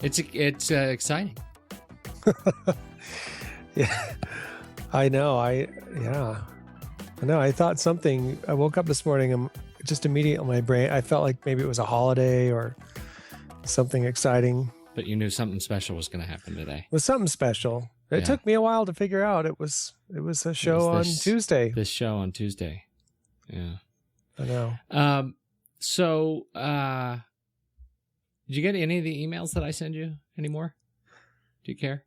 It's exciting. Yeah, I know. I thought something. I woke up this morning and just immediately in my brain, I felt like maybe it was a holiday or something exciting. But you knew something special was going to happen today. It was something special. It took me a while to figure out. It was a show on Tuesday. This show on Tuesday. Yeah. I know. So, did you get any of the emails that I send you anymore? Do you care?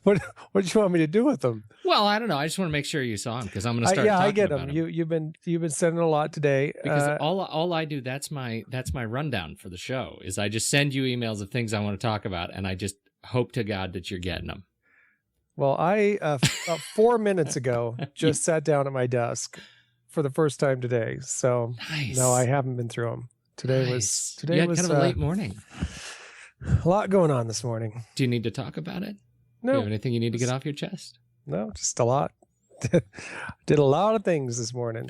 What do you want me to do with them? Well, I don't know. I just want to make sure you saw them because I'm going to start. I get them. You've been sending a lot today. Because all I do, that's my rundown for the show. Is I just send you emails of things I want to talk about, and I just hope to God that you're getting them. Well, I 4 minutes ago just sat down at my desk for the first time today. So nice. No, I haven't been through them. Today was kind of a late morning. A lot going on this morning. Do you need to talk about it? No. Do you have anything you need to get off your chest? No, just a lot. Did a lot of things this morning.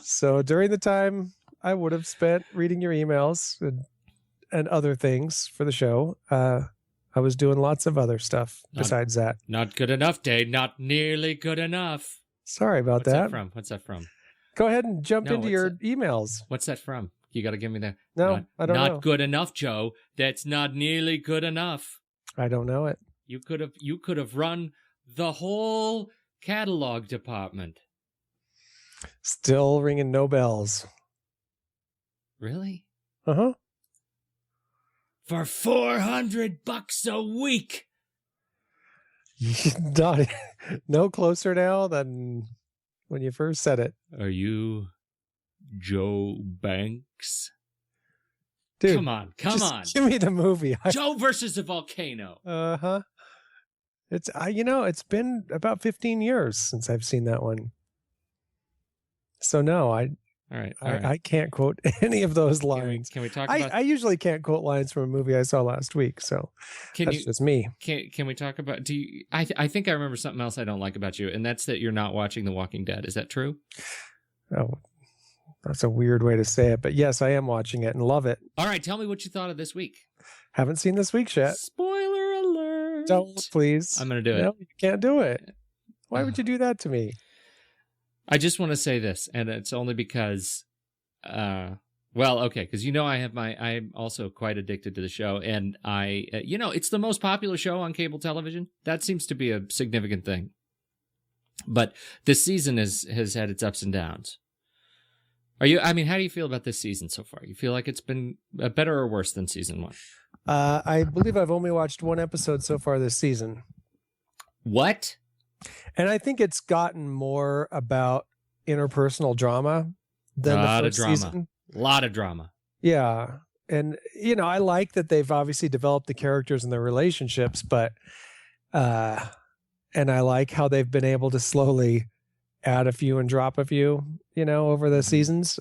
So during the time I would have spent reading your emails and other things for the show, I was doing lots of other stuff besides that. Not good enough, Dane. Not nearly good enough. Sorry about that. What's that from? Go ahead and jump into your emails. What's that from? You got to give me the... No, I don't know. Not good enough, Joe. That's not nearly good enough. I don't know it. You could have run the whole catalog department. Still ringing no bells. Really? Uh-huh. For $400 a week. No closer now than when you first said it. Are you Joe Banks? Dude, come on. Give me the movie. Joe versus a volcano. Uh-huh. It's been about 15 years since I've seen that one. So no, All right. I can't quote any of those lines. Can we talk about... I usually can't quote lines from a movie I saw last week, so that's just me. Can we talk about... I think I remember something else I don't like about you, and that's that you're not watching The Walking Dead. Is that true? Oh, that's a weird way to say it, but yes, I am watching it and love it. All right, tell me what you thought of this week. Haven't seen this week's yet. Spoiler alert. Don't, please. I'm going to do it. No, you can't do it. Why would you do that to me? I just want to say this, and it's only because, because I'm also quite addicted to the show, and it's the most popular show on cable television. That seems to be a significant thing. But this season has had its ups and downs. How do you feel about this season so far? You feel like it's been better or worse than season 1? I believe I've only watched one episode so far this season. What? And I think it's gotten more about interpersonal drama than the first season. A lot of drama. Yeah. And, I like that they've obviously developed the characters and their relationships, but, and I like how they've been able to slowly add a few and drop a few, over the seasons.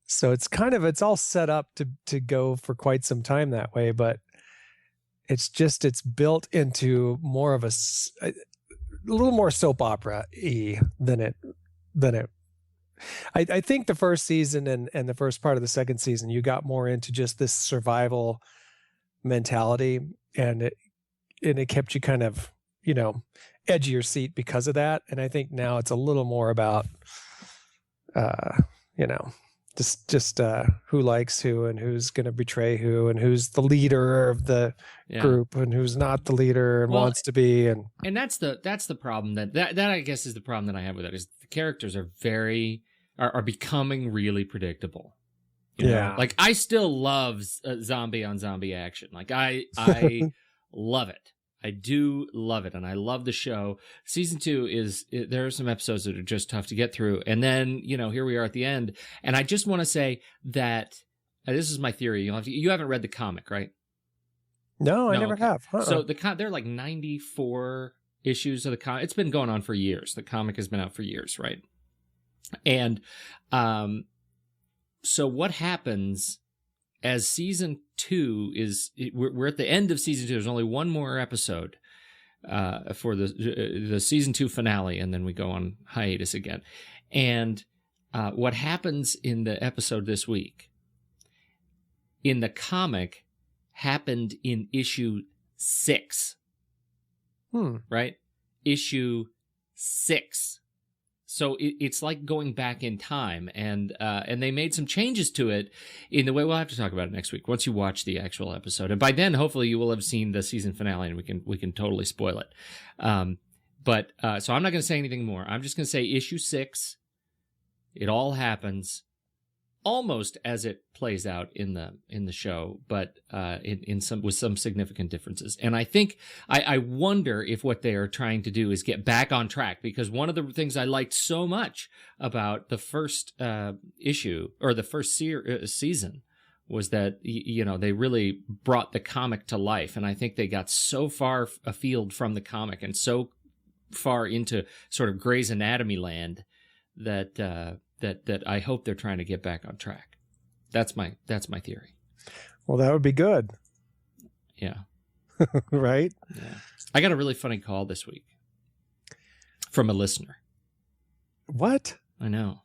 So it's all set up to go for quite some time that way, but it's built into more of a little more soap opera-y than it. I think the first season and the first part of the second season, you got more into just this survival mentality, and it kept you kind of, edge of your seat because of that. And I think now it's a little more about, just who likes who and who's going to betray who and who's the leader of the group and who's not the leader and wants to be. And that's the problem that I guess is the problem that I have with it, is the characters are becoming really predictable. You know? Like I still love zombie on zombie action. Like I love it. I do love it, and I love the show. Season 2 there are some episodes that are just tough to get through, and then here we are at the end. And I just want to say that this is my theory. You haven't read the comic, right? No, I never have. So there are like 94 issues of the comic. It's been going on for years. The comic has been out for years, right? And so what happens? As season 2 we're at the end of season 2. There's only one more episode for the season 2 finale, and then we go on hiatus again. And what happens in the episode this week in the comic happened in issue 6. Right? Issue 6. So it's like going back in time, and they made some changes to it in the way. We'll have to talk about it next week once you watch the actual episode, and by then hopefully you will have seen the season finale, and we can totally spoil it. But so I'm not going to say anything more. I'm just going to say issue 6. It all happens almost as it plays out in the show, but with some significant differences. And I think I wonder if what they are trying to do is get back on track, because one of the things I liked so much about the first issue or the first season was that they really brought the comic to life, and I think they got so far afield from the comic and so far into sort of Grey's Anatomy land that I hope they're trying to get back on track. That's my theory. Well, that would be good. Yeah. Right? Yeah. I got a really funny call this week from a listener. What? I know.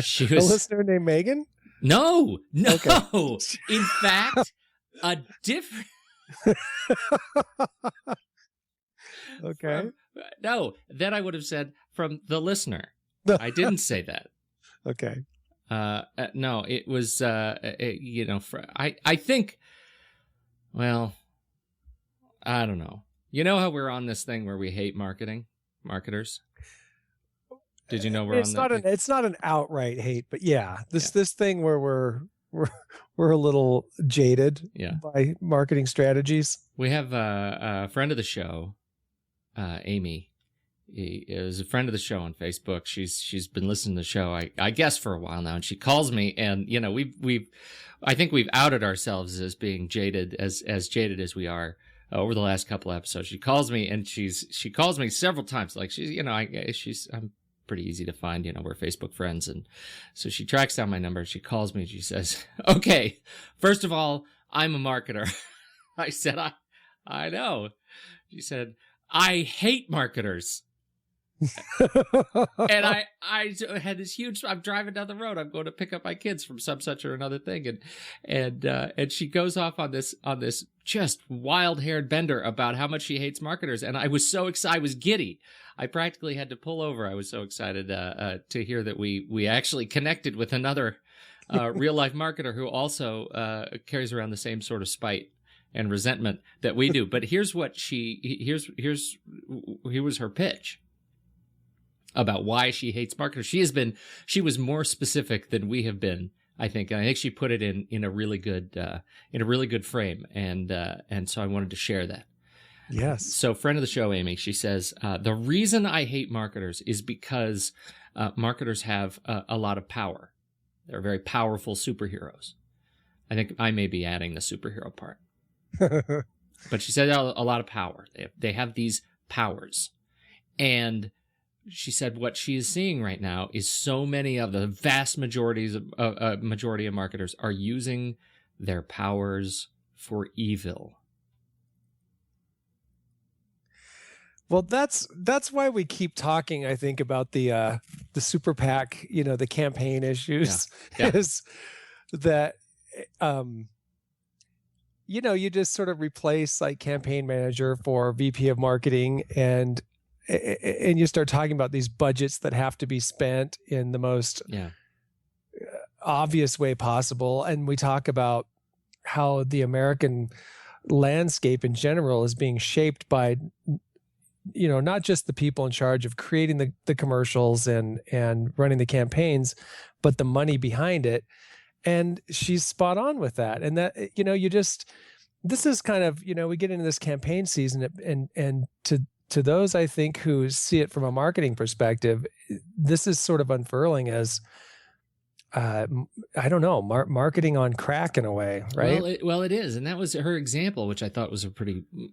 She was a listener named Megan? No. Okay. In fact, a different Okay. No, then I would have said from the listener. I didn't say that. Okay. No, it was, I think, well, I don't know. You know how we're on this thing where we hate marketers? Did you know we're on that? It's not an outright hate, but yeah, this thing where we're a little jaded by marketing strategies. We have a friend of the show, Amy. He is a friend of the show on Facebook. She's been listening to the show, I guess, for a while now, and she calls me, and I think we've outed ourselves as being jaded, as jaded as we are over the last couple episodes. She calls me, and she calls me several times. Like I'm pretty easy to find. We're Facebook friends, and so she tracks down my number. She calls me, and she says, "Okay, first of all, I'm a marketer." I said, "I know." She said, "I hate marketers." And I had this huge. I'm driving down the road. I'm going to pick up my kids from some such or another thing, and she goes off on this just wild-haired bender about how much she hates marketers. And I was so excited. I was giddy. I practically had to pull over. I was so excited to hear that we actually connected with another real life marketer who also carries around the same sort of spite and resentment that we do. But here's what here was her pitch about why she hates marketers. She was more specific than we have been, I think. And I think she put it in a really good frame. And so I wanted to share that. Yes. So friend of the show, Amy, she says, the reason I hate marketers is because marketers have a lot of power. They're very powerful superheroes. I think I may be adding the superhero part. But she said a lot of power. They have these powers. And she said what she is seeing right now is so many of the vast majority of marketers are using their powers for evil. Well, that's why we keep talking, I think, about the super PAC, the campaign issues. Yeah. Is that you just sort of replace like campaign manager for VP of marketing, and you start talking about these budgets that have to be spent in the most obvious way possible. And we talk about how the American landscape in general is being shaped by, not just the people in charge of creating the commercials and running the campaigns, but the money behind it. And she's spot on with that. And that, this is kind of, we get into this campaign season, and to those, I think, who see it from a marketing perspective, this is sort of unfurling as, I don't know, marketing on crack in a way, right? Well, it is. And that was her example, which I thought was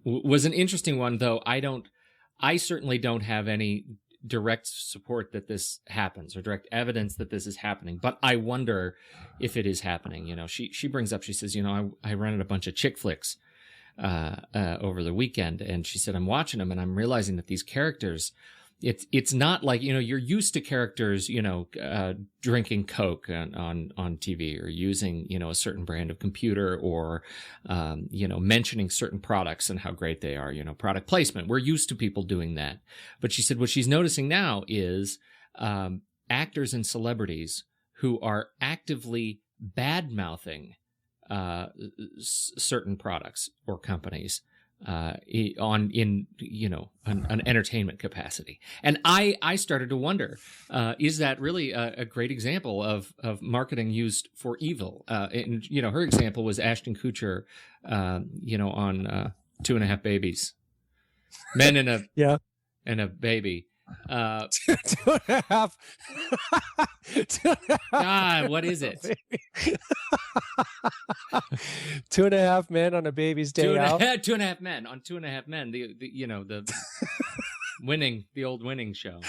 was an interesting one, though I certainly don't have any direct support that this happens or direct evidence that this is happening, but I wonder if it is happening. She brings up, she says, I rented a bunch of chick flicks over the weekend, and she said, I'm watching them and I'm realizing that these characters, it's not like, you know, you're used to characters, you know, drinking Coke on TV, or using, you know, a certain brand of computer, or, you know, mentioning certain products and how great they are, you know, product placement. We're used to people doing that. But she said what she's noticing now is actors and celebrities who are actively bad-mouthing certain products or companies in you know, an entertainment capacity. And I started to wonder, is that really a great example of marketing used for evil? And you know, her example was Ashton Kutcher, you know, on 2.5 Babies, Men in a and a Baby. 2.5. God, what is it? 2.5 men on a baby's day out. 2.5 Men on 2.5 Men. The you know, the the old winning show.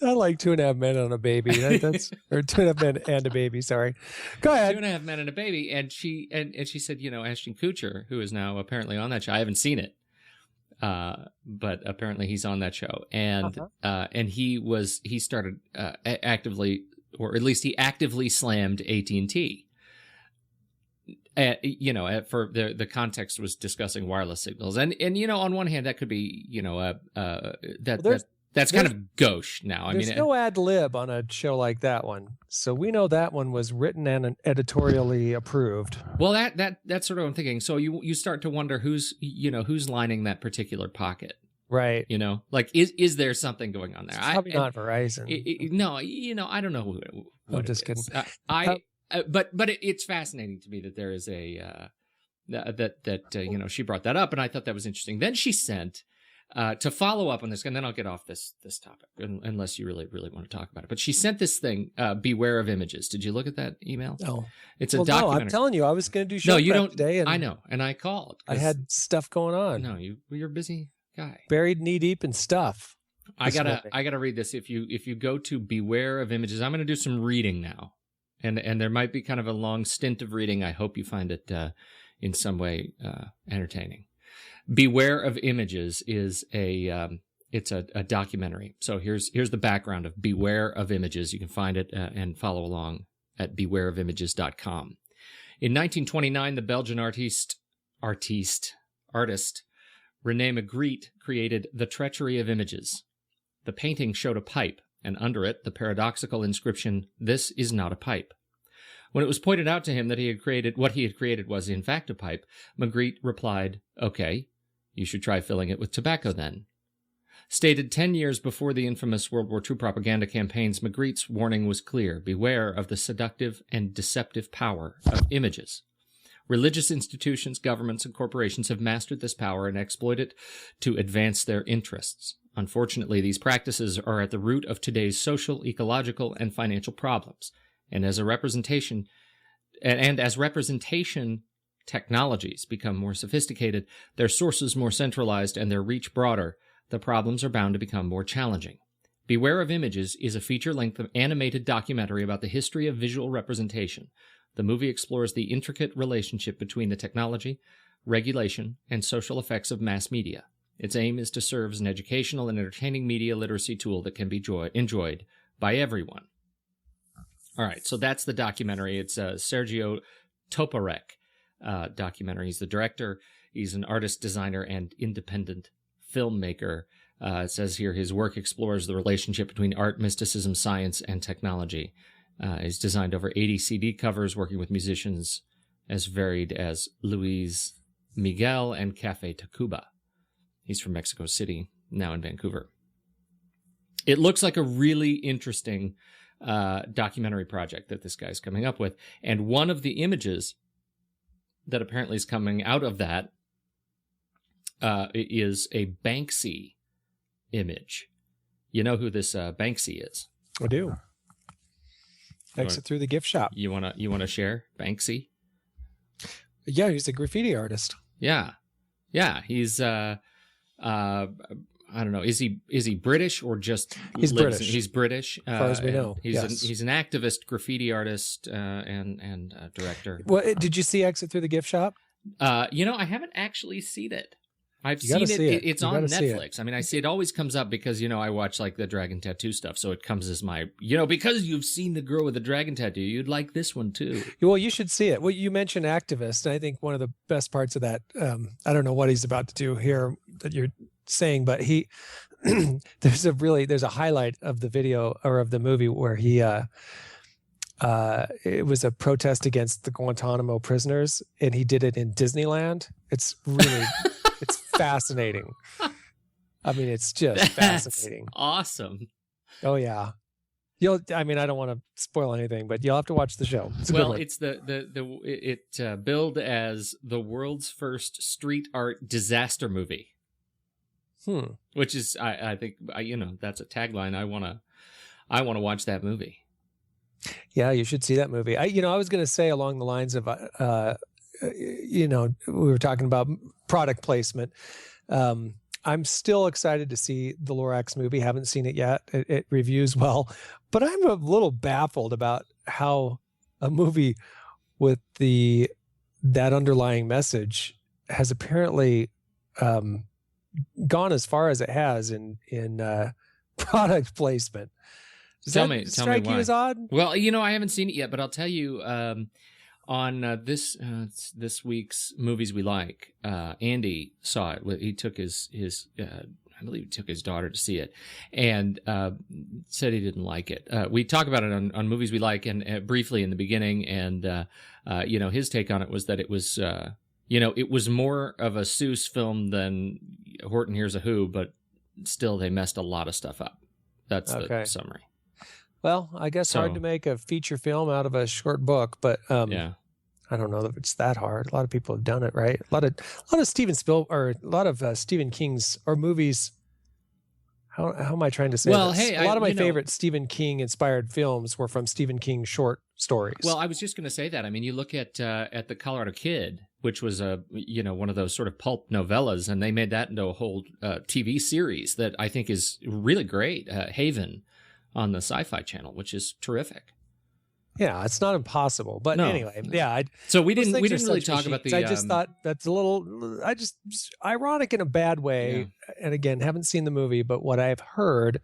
I like 2.5 men on a baby. That's or 2.5 men and a baby. Sorry, go ahead. 2.5 Men and a Baby, and she said, you know, Ashton Kutcher, who is now apparently on that show. I haven't seen it. But apparently he's on that show, and he started actively, or at least he actively slammed AT&T. You know, for the context was discussing wireless signals, and you know, on one hand that could be, you know, that's kind of gauche now. There's no ad lib on a show like that one, so we know that one was written and editorially approved. Well, that's sort of what I'm thinking. So you start to wonder who's lining that particular pocket, right? You know, like is there something going on there? Probably not Verizon. No, you know, I don't know what I'm just kidding. But it's fascinating to me that there is a you know, she brought that up, and I thought that was interesting. Then she sent. To follow up on this, and then I'll get off this topic, unless you really want to talk about it. But she sent this thing, Beware of Images. Did you look at that email? No. It's a documentary. No, I'm telling you, I was going to do show prep today. And I know, and I called. I had stuff going on. No, you're a busy guy. Buried knee deep in stuff. I gotta read this. If you go to Beware of Images, I'm going to do some reading now, and there might be kind of a long stint of reading. I hope you find it in some way entertaining. Beware of Images is it's a documentary. So here's the background of Beware of Images. You can find it and follow along at bewareofimages.com. In 1929, the Belgian artist René Magritte created The Treachery of Images. The painting showed a pipe, and under it the paradoxical inscription, "This is not a pipe." When it was pointed out to him that what he had created was in fact a pipe, Magritte replied, "Okay, you should try filling it with tobacco then." Stated 10 years before the infamous World War II propaganda campaigns, Magritte's warning was clear: beware of the seductive and deceptive power of images. Religious institutions, governments, and corporations have mastered this power and exploit it to advance their interests. Unfortunately, these practices are at the root of today's social, ecological, and financial problems. And as representation technologies become more sophisticated, their sources more centralized, and their reach broader, the problems are bound to become more challenging. Beware of Images is a feature-length animated documentary about the history of visual representation. The movie explores the intricate relationship between the technology, regulation, and social effects of mass media. Its aim is to serve as an educational and entertaining media literacy tool that can be enjoyed by everyone. All right, so that's the documentary. It's Sergio Toporek documentary. He's the director. He's an artist, designer, and independent filmmaker. It says here his work explores the relationship between art, mysticism, science, and technology. He's designed over 80 CD covers, working with musicians as varied as Luis Miguel and Café Tacuba. He's from Mexico City, now in Vancouver. It looks like a really interesting documentary project that this guy's coming up with. And one of the images that apparently is coming out of that is a Banksy image. You know who this Banksy is? I do. Exit through the gift shop. You wanna share Banksy? Yeah, he's a graffiti artist. Yeah. He's I don't know. Is he British or just? He's British. He's British. As far as we know, he's an activist, graffiti artist, and director. Well, did you see Exit Through the Gift Shop? I haven't actually seen it. I've You gotta seen see it. it. It's You on gotta see it. Netflix. I mean, I see it always comes up because, I watch like the dragon tattoo stuff. So it comes as my, because you've seen the girl with the dragon tattoo, you'd like this one too. Well, you should see it. Well, you mentioned activist, and I think one of the best parts of that, I don't know what he's about to do here that you're saying, but there's a highlight of the video or of the movie where it was a protest against the Guantanamo prisoners, and he did it in Disneyland. It's really, it's fascinating. I mean, it's just fascinating. Awesome. Oh yeah. I don't want to spoil anything, but you'll have to watch the show. It's billed as the world's first street art disaster movie. Which is, I think, that's a tagline. I want to watch that movie. Yeah, you should see that movie. I was going to say along the lines of, we were talking about product placement. I'm still excited to see the Lorax movie. Haven't seen it yet. It reviews well, but I'm a little baffled about how a movie with that underlying message has apparently gone as far as it has in product placement. Tell me strike why. You as odd? Well, I haven't seen it yet, but I'll tell you. On this week's movies we like, Andy saw it. He took his I believe he took his daughter to see it, and said he didn't like it. We talk about it on movies we like, and briefly in the beginning, and his take on it was that it was it was more of a Seuss film than Horton Hears a Who, but still they messed a lot of stuff up. That's the summary. Well, I guess hard to make a feature film out of a short book, but yeah. I don't know if it's that hard. A lot of people have done it, right? A lot of Stephen King's or movies. How am I trying to say this? Hey, a lot of my favorite Stephen King inspired films were from Stephen King short stories. Well, I was just going to say that. I mean, you look at the Colorado Kid, which was one of those sort of pulp novellas, and they made that into a whole TV series that I think is really great. Haven on the Sci-Fi Channel, which is terrific. Yeah, it's not impossible, but anyway, yeah. So we didn't really talk about the. I just thought that's a little. Ironic in a bad way. Yeah. And again, haven't seen the movie, but what I've heard,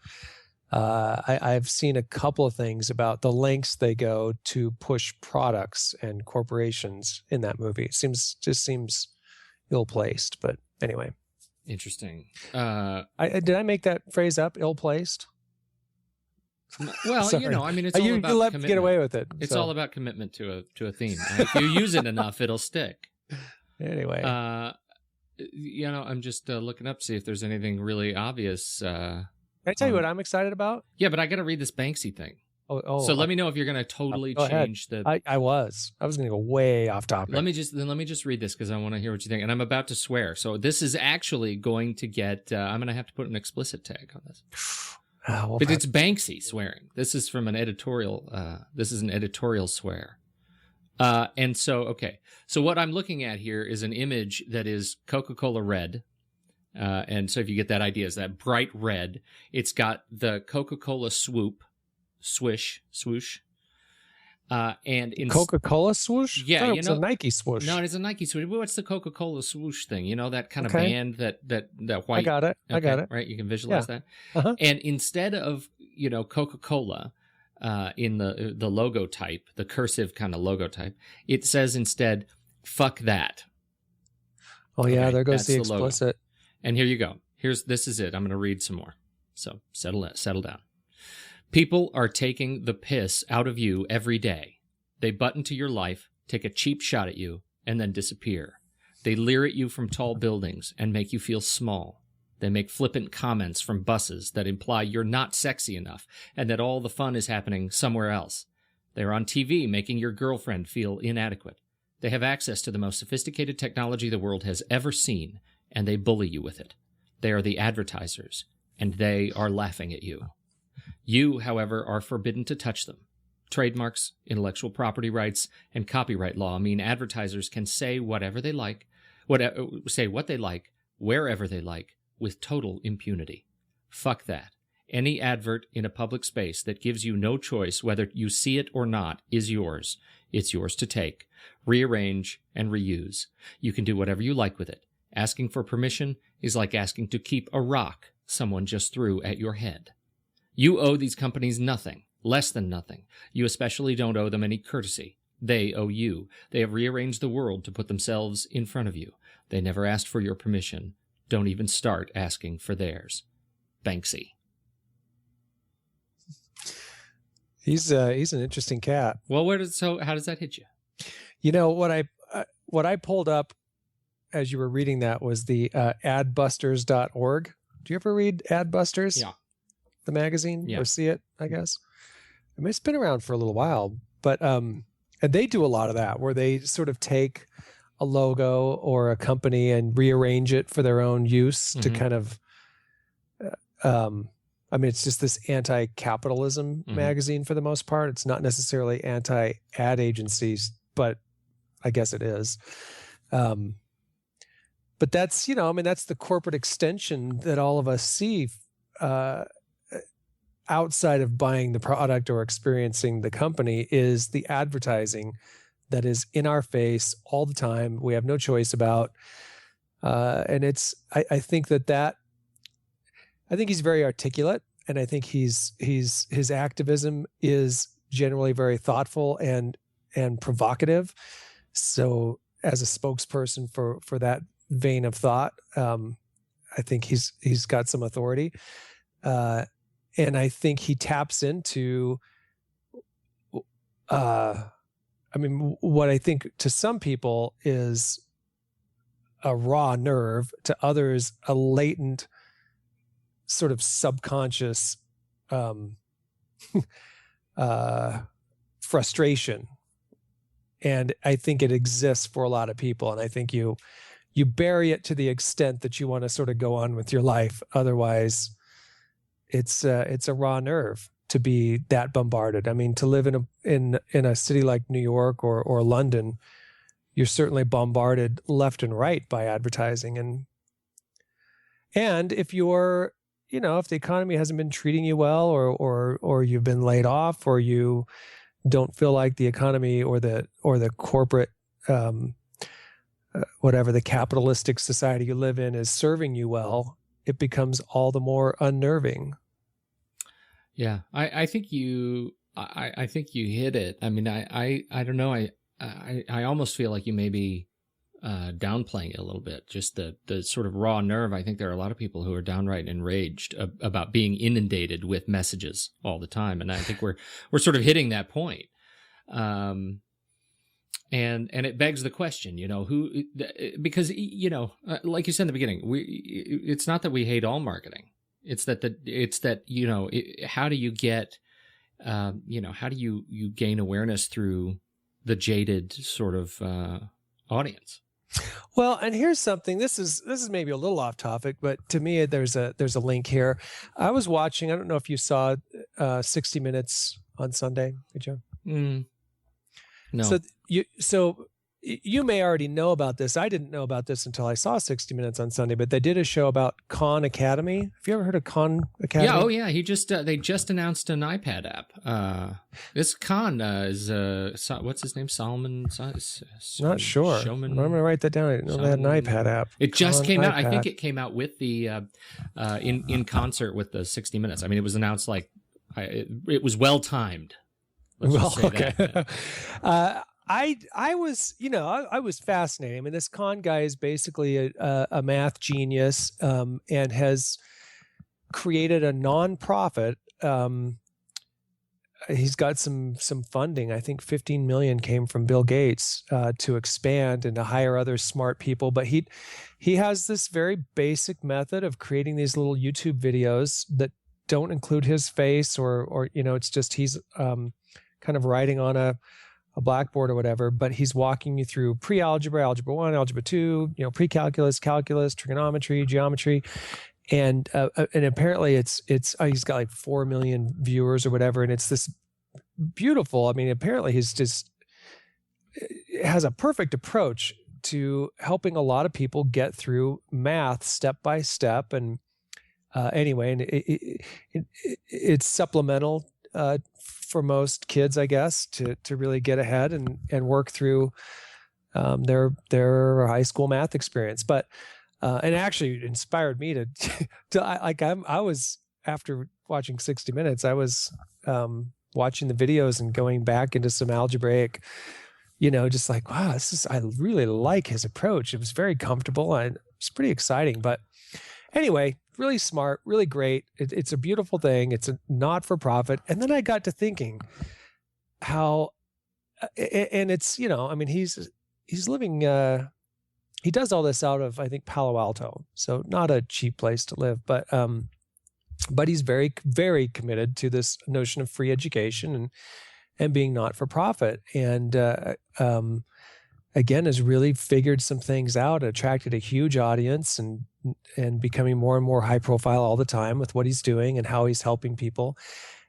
I've seen a couple of things about the lengths they go to push products and corporations in that movie. It seems ill placed, but anyway. Interesting. Did I make that phrase up? Ill placed. Well, it's all about commitment. You let me get away with it. It's all about commitment to a theme. If you use it enough, it'll stick. Anyway, I'm just looking up to see if there's anything really obvious. Can I tell you what I'm excited about? Yeah, but I got to read this Banksy thing. So let me know if you're going to totally change the. I was going to go way off topic. Let me just read this because I want to hear what you think, and I'm about to swear. So this is actually going to get. I'm going to have to put an explicit tag on this. But it's Banksy swearing. This is from an editorial. This is an editorial swear. And so what I'm looking at here is an image that is Coca-Cola red. And so if you get that idea, is that bright red. It's got the Coca-Cola swoosh. And in Coca-Cola swoosh? Yeah, it's a Nike swoosh. No, it's a Nike swoosh. What's the Coca-Cola swoosh thing? that kind of band that white. I got it. Okay, I got it. Right, you can visualize that. Uh-huh. And instead of Coca-Cola in the logo type, the cursive kind of logo type, it says instead, "Fuck that." Oh yeah, there goes the explicit. Logo. And here you go. This is it. I'm going to read some more. So settle down. People are taking the piss out of you every day. They butt into your life, take a cheap shot at you, and then disappear. They leer at you from tall buildings and make you feel small. They make flippant comments from buses that imply you're not sexy enough and that all the fun is happening somewhere else. They're on TV making your girlfriend feel inadequate. They have access to the most sophisticated technology the world has ever seen, and they bully you with it. They are the advertisers, and they are laughing at you. You, however, are forbidden to touch them. Trademarks, intellectual property rights, and copyright law mean advertisers can say whatever they like, say what they like, wherever they like, with total impunity. Fuck that. Any advert in a public space that gives you no choice whether you see it or not is yours. It's yours to take, rearrange, and reuse. You can do whatever you like with it. Asking for permission is like asking to keep a rock someone just threw at your head. You owe these companies nothing, less than nothing. You especially don't owe them any courtesy. They owe you. They have rearranged the world to put themselves in front of you. They never asked for your permission. Don't even start asking for theirs. Banksy. He's an interesting cat. Well, how does that hit you? You know, what I pulled up as you were reading that was the adbusters.org. Do you ever read Adbusters? Yeah. The magazine? Yeah. Or see it, I guess? I mean, it's been around for a little while, but and they do a lot of that where they sort of take a logo or a company and rearrange it for their own use to kind of I mean, it's just this anti-capitalism magazine for the most part. It's not necessarily anti-ad agencies, but I guess it is. But that's, you know, I mean, that's the corporate extension that all of us see outside of buying the product or experiencing the company is the advertising that is in our face all the time. We have no choice about. And it's, I think I think he's very articulate, and I think his activism is generally very thoughtful and provocative. So as a spokesperson for that vein of thought, I think he's got some authority. And I think he taps into, I mean, what I think to some people is a raw nerve, to others a latent sort of subconscious frustration. And I think it exists for a lot of people. And I think you bury it to the extent that you want to sort of go on with your life. Otherwise, it's a raw nerve to be that bombarded. I mean, to live in a city like New York or London, you're certainly bombarded left and right by advertising. And if you're, you know, if the economy hasn't been treating you well, or you've been laid off, or you don't feel like the economy or the corporate, whatever the capitalistic society you live in is serving you well, it becomes all the more unnerving. Yeah, I think you hit it. I mean, I don't know. I almost feel like you may be downplaying it a little bit. Just the sort of raw nerve. I think there are a lot of people who are downright enraged about being inundated with messages all the time, and I think we're sort of hitting that point. And it begs the question, you know, because, you know, like you said in the beginning, it's not that we hate all marketing. It's that, you know, how do you get, you know, how do you gain awareness through the jaded sort of audience? Well, and here's something. This is maybe a little off topic, but to me, there's a link here. I was watching. I don't know if you saw 60 Minutes on Sunday, did you? No. So you may already know about this. I didn't know about this until I saw 60 Minutes on Sunday, but they did a show about Khan Academy. Have you ever heard of Khan Academy? Yeah. Oh, yeah. they just announced an iPad app. This Khan is what's his name? Solomon? Not sure. Showman? I'm going to write that down. I didn't know they had an iPad app. It just came out. I think it came out with the in concert with the 60 Minutes. I mean, it was announced like it was well timed. Well, okay. I was, you know, I was fascinated. I mean, this Khan guy is basically a math genius, and has created a nonprofit. He's got some funding. I think 15 million came from Bill Gates to expand and to hire other smart people. But he has this very basic method of creating these little YouTube videos that don't include his face, or you know, it's just he's kind of writing on a blackboard or whatever, but he's walking you through pre-algebra, algebra 1, algebra 2, you know, pre-calculus, calculus, trigonometry, geometry. And apparently it's he's got like 4 million viewers or whatever. And it's this beautiful, I mean, apparently he's just has a perfect approach to helping a lot of people get through math step by step. And anyway, and it's supplemental for most kids, I guess, to really get ahead and work through their high school math experience. But and actually inspired me I was, after watching 60 Minutes, I was watching the videos and going back into some algebraic, just like, wow, I really like his approach. It was very comfortable and it's pretty exciting. But anyway, really smart, really great. It's a beautiful thing. It's a not-for-profit. And then I got to thinking how, and it's, he's living, he does all this out of, I think, Palo Alto. So not a cheap place to live, but he's very, very committed to this notion of free education and being not-for-profit. And, again, has really figured some things out, attracted a huge audience and becoming more and more high profile all the time with what he's doing and how he's helping people.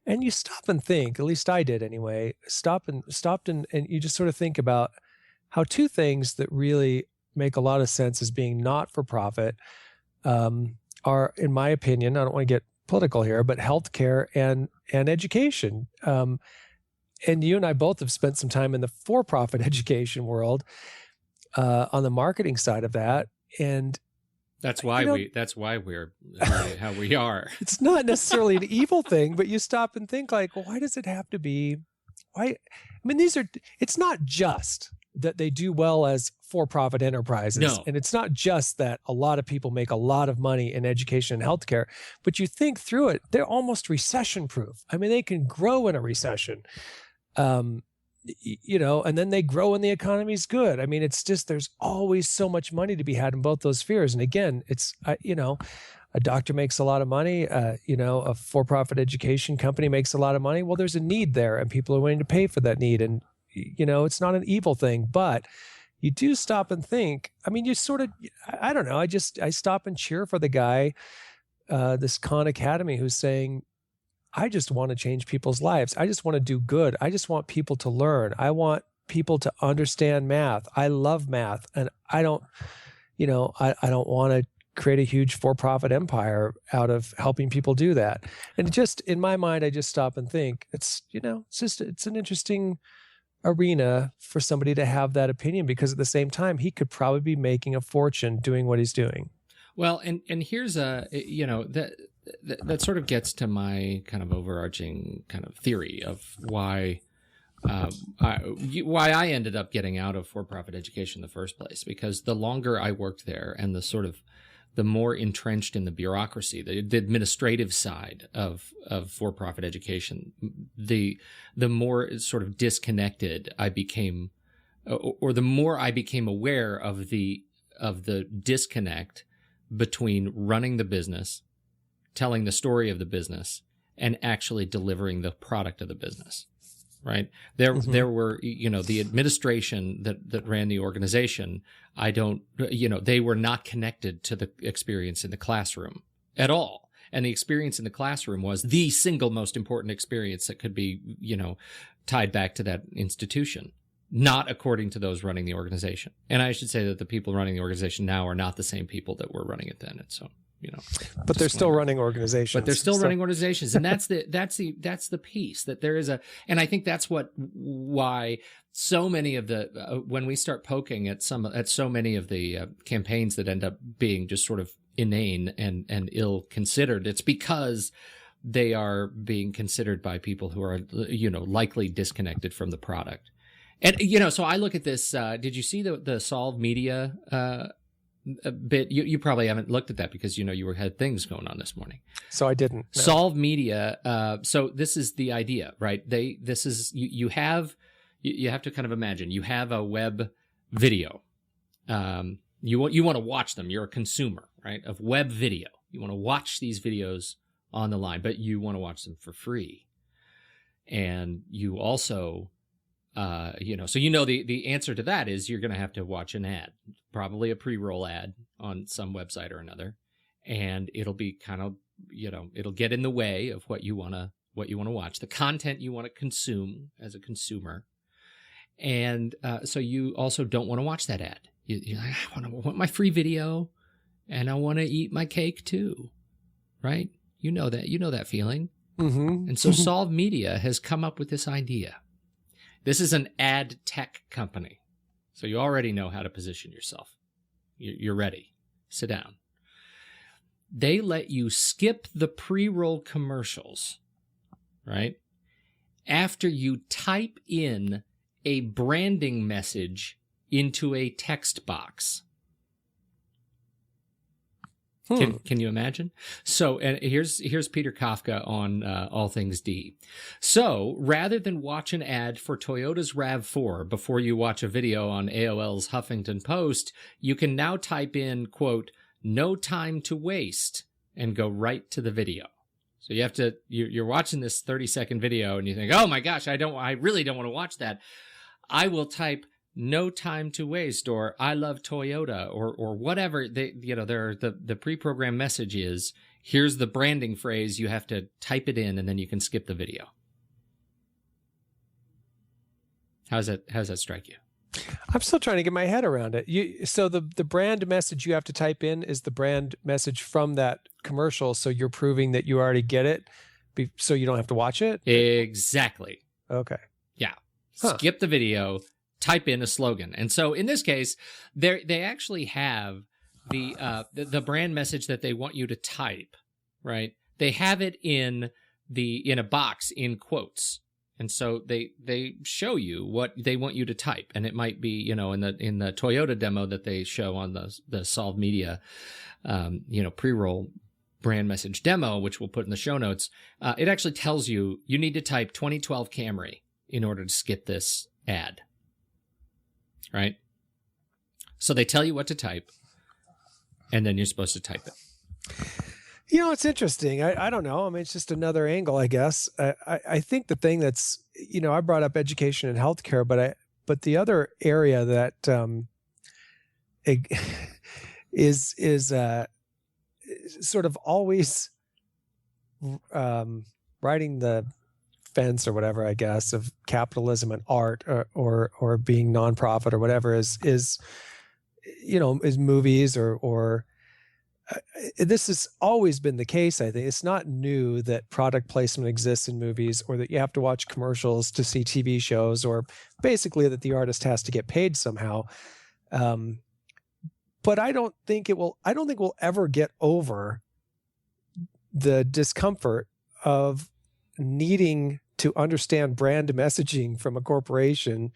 And you stop and think, at least I did anyway, stopped and you just sort of think about how two things that really make a lot of sense as being not-for-profit are, in my opinion, I don't want to get political here, but healthcare and education. And you and I both have spent some time in the for-profit education world on the marketing side of that. And that's why we're how we are. It's not necessarily an evil thing, but you stop and think like, well, why does it have to be? It's not just that they do well as for-profit enterprises. No. And it's not just that a lot of people make a lot of money in education and healthcare, but you think through it, they're almost recession-proof. They can grow in a recession. And then they grow when the economy's good. It's just, there's always so much money to be had in both those spheres. And again, it's, a doctor makes a lot of money, a for-profit education company makes a lot of money. Well, there's a need there and people are willing to pay for that need. And, it's not an evil thing, but you do stop and think, you sort of, I don't know. I stop and cheer for the guy, this Khan Academy, who's saying, I just want to change people's lives. I just want to do good. I just want people to learn. I want people to understand math. I love math. And I don't want to create a huge for-profit empire out of helping people do that. And just in my mind, I just stop and think it's an interesting arena for somebody to have that opinion, because at the same time, he could probably be making a fortune doing what he's doing. Well, and here's that sort of gets to my kind of overarching kind of theory of why I ended up getting out of for-profit education in the first place. Because the longer I worked there and the more entrenched in the bureaucracy, the administrative side of for-profit education, the more sort of disconnected I became, or the more I became aware of the disconnect between running the business, telling the story of the business, and actually delivering the product of the business, right? There were, the administration that ran the organization, they were not connected to the experience in the classroom at all. And the experience in the classroom was the single most important experience that could be, tied back to that institution, not according to those running the organization. And I should say that the people running the organization now are not the same people that were running it then. And so, but they're still running organizations. But they're still running organizations, and that's the piece that there is and I think that's why so many of the when we start poking at so many of the campaigns that end up being just sort of inane and ill considered, it's because they are being considered by people who are likely disconnected from the product. And so I look at this. Did you see the Solve Media a bit? You probably haven't looked at that because you had things going on this morning. So I didn't. No. Solve Media. So this is the idea, right? You have to kind of imagine you have a web video. You want to watch them. You're a consumer, right, of web video. You want to watch these videos on the line, but you want to watch them for free. And you also so the answer to that is you're going to have to watch an ad, probably a pre-roll ad on some website or another, and it'll be kind of, it'll get in the way of what you want to watch, the content you want to consume as a consumer. And so you also don't want to watch that ad. You're like, I want my free video, and I want to eat my cake too, right? You know that feeling. Mm-hmm. And so Solve Media has come up with this idea. This is an ad tech company, so you already know how to position yourself. You're ready. sit down. They let you skip the pre-roll commercials, right? After you type in a branding message into a text box. Can you imagine? So, and here's Peter Kafka on All Things D. So, rather than watch an ad for Toyota's RAV4 before you watch a video on AOL's Huffington Post, you can now type in, quote, "no time to waste," and go right to the video. So you have to, you're watching this 30-second video and you think, oh my gosh, I really don't want to watch that. I will type "no time to waste" or "I love Toyota" or whatever the pre-programmed message is. Here's the branding phrase. You have to type it in and then you can skip the video. How's that strike you? I'm still trying to get my head around it. So the brand message you have to type in is the brand message from that commercial. So you're proving that you already get it, so you don't have to watch it. Exactly. Okay. Yeah. Skip the video. Type in a slogan. And so in this case, they actually have the brand message that they want you to type, right? They have it in a box in quotes. And so they show you what they want you to type. And it might be, in the Toyota demo that they show on the Solve Media, pre-roll brand message demo, which we'll put in the show notes. It actually tells you need to type 2012 Camry in order to skip this ad. Right? So they tell you what to type, and then you're supposed to type it. It's interesting. I don't know. I mean, it's just another angle, I guess. I think the thing that's, I brought up education and healthcare, but the other area that is sort of always riding the fence or whatever, I guess, of capitalism and art or being nonprofit or whatever is movies or this has always been the case. I think it's not new that product placement exists in movies or that you have to watch commercials to see TV shows or basically that the artist has to get paid somehow. But I don't think we'll ever get over the discomfort of needing to understand brand messaging from a corporation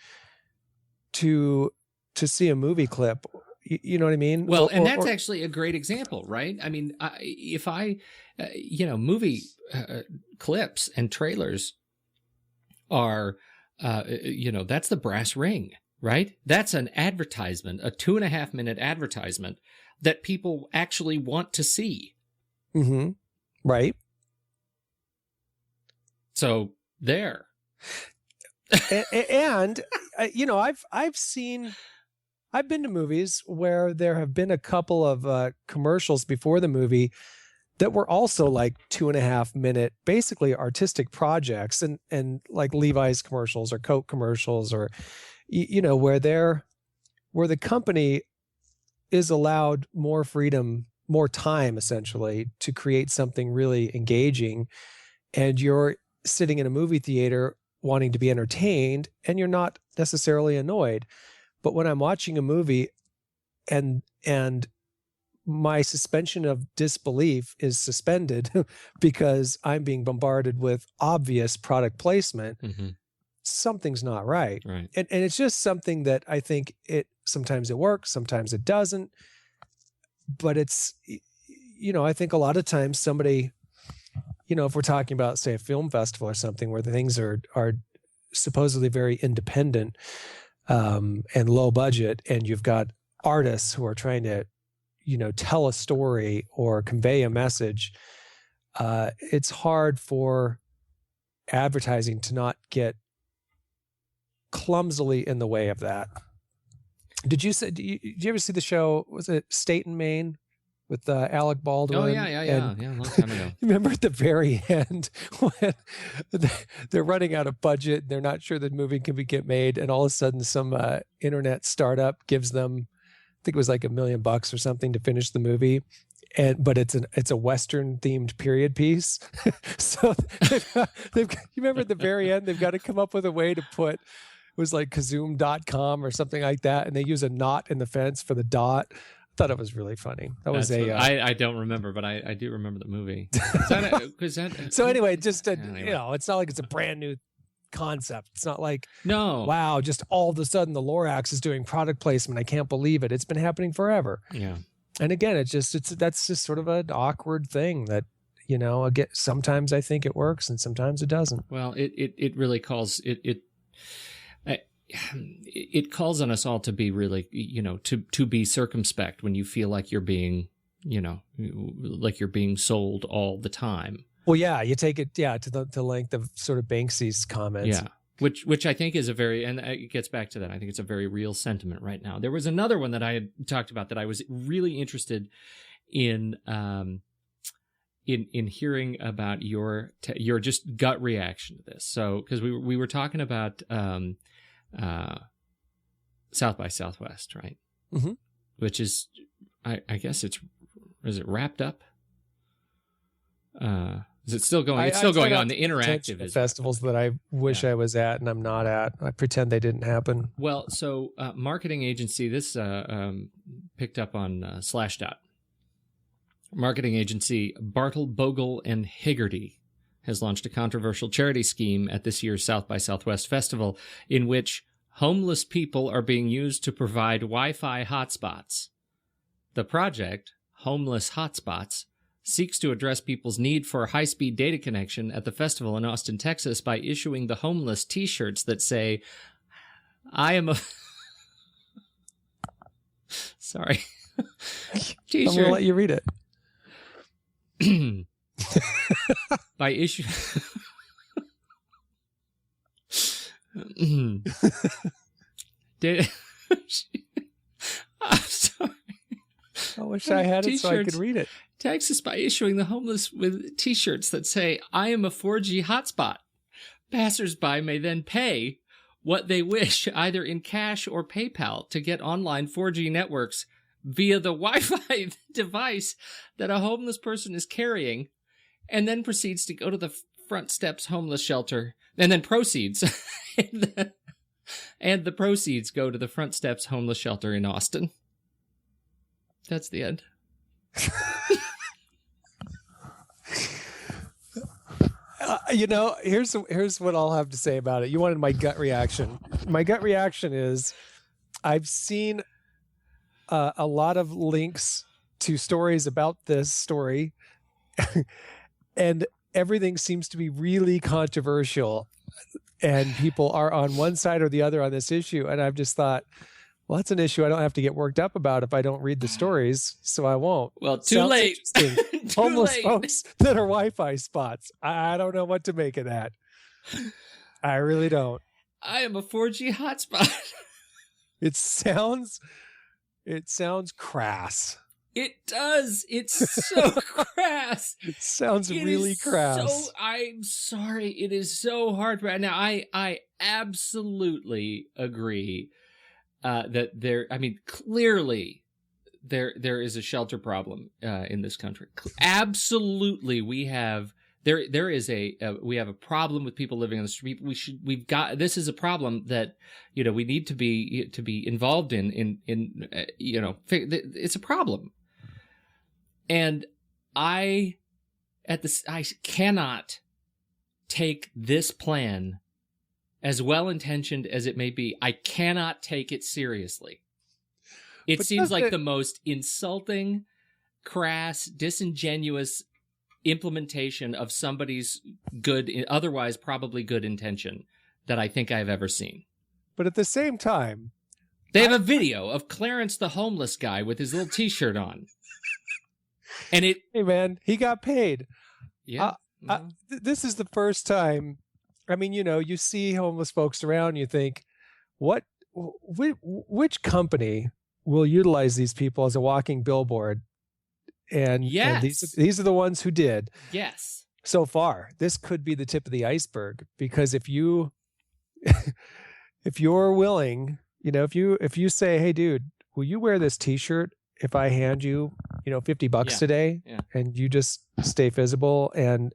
to see a movie clip. You know what I mean? Well, and that's actually a great example, right? I mean, if movie clips and trailers are, that's the brass ring, right? That's an advertisement, a 2.5-minute advertisement that people actually want to see. Mm-hmm. Right. So there. And I've been to movies where there have been a couple of commercials before the movie that were also like 2.5-minute, basically artistic projects, and like Levi's commercials or Coke commercials, or where the company is allowed more freedom, more time essentially to create something really engaging, and you're sitting in a movie theater wanting to be entertained and you're not necessarily annoyed. But when I'm watching a movie and my suspension of disbelief is suspended because I'm being bombarded with obvious product placement, mm-hmm. something's not right. Right. And it's just something that I think sometimes it works, sometimes it doesn't. But it's, I think a lot of times somebody, if we're talking about, say, a film festival or something where the things are supposedly very independent, and low budget, and you've got artists who are trying to, tell a story or convey a message, it's hard for advertising to not get clumsily in the way of that. Did you ever see the show, was it State and Maine with Alec Baldwin? Oh, yeah, a long time ago. Remember at the very end when they're running out of budget, they're not sure the movie can get made, and all of a sudden some internet startup gives them, I think it was like $1 million or something to finish the movie, but it's a Western themed period piece. So you remember at the very end they've got to come up with a way to put, it was like Kazoom.com or something like that, and they use a knot in the fence for the dot. thought it was really funny. That was I don't remember, but I do remember the movie. So anyway, just it's not like it's a brand new concept. It's not like, wow, just all of a sudden the Lorax is doing product placement. I can't believe it. It's been happening forever. Yeah. And again, that's just sort of an awkward thing that, again, sometimes I think it works and sometimes it doesn't. Well, it really calls it calls on us all to be really, to be circumspect when you feel like you're being, like you're being sold all the time. Well, yeah, you take it, to the length of sort of Banksy's comments. Yeah, which I think is and it gets back to that. I think it's a very real sentiment right now. There was another one that I had talked about that I was really interested in hearing about your just gut reaction to this. So, because we were talking about South by Southwest, right? Mm-hmm. Which is, I guess is it wrapped up? Is it still going? It's still going on. The interactive is festivals that I wish I was at and I'm not at. I pretend they didn't happen. Well, so marketing agency, this picked up on Slashdot. Marketing agency Bartle, Bogle, and Higgerty has launched a controversial charity scheme at this year's South by Southwest Festival in which homeless people are being used to provide Wi-Fi hotspots. The project, Homeless Hotspots, seeks to address people's need for a high-speed data connection at the festival in Austin, Texas by issuing the homeless T-shirts that say, I am a... Sorry. T-shirt. I'm going to let you read it. By issue... I'm sorry. I wish I had it so I could read it. Texas by issuing the homeless with T-shirts that say, I am a 4G hotspot. Passers-by may then pay what they wish, either in cash or PayPal, to get online 4G networks via the Wi-Fi device that a homeless person is carrying, and then proceeds to go to the Front Steps homeless shelter, and then proceeds. And the proceeds go to the Front Steps homeless shelter in Austin. That's the end. Here's what I'll have to say about it. You wanted my gut reaction. My gut reaction is I've seen a lot of links to stories about this story, and everything seems to be really controversial, and people are on one side or the other on this issue. And I've just thought, well, that's an issue I don't have to get worked up about if I don't read the stories, so I won't. Well, too late. Homeless folks that are Wi-Fi spots. I don't know what to make of that. I really don't. I am a 4G hotspot. It sounds crass. It does. It's so crass. It sounds really crass. I'm sorry. It is so hard. Now, I absolutely agree that clearly there is a shelter problem in this country. Absolutely, we have we have a problem with people living on the street. This is a problem that we need to be involved in it's a problem. And I cannot take this plan, as well-intentioned as it may be, I cannot take it seriously. It seems like the most insulting, crass, disingenuous implementation of somebody's otherwise probably good intention that I think I've ever seen. But at the same time, they have a video of Clarence the homeless guy with his little T-shirt on. And hey man, he got paid. Yeah. This is the first time. I mean, you see homeless folks around, you think, which company will utilize these people as a walking billboard? And, yes. And these are the ones who did. Yes. So far, this could be the tip of the iceberg, because if you're willing, if you say, hey dude, will you wear this T-shirt if I hand you, $50 today, and you just stay visible and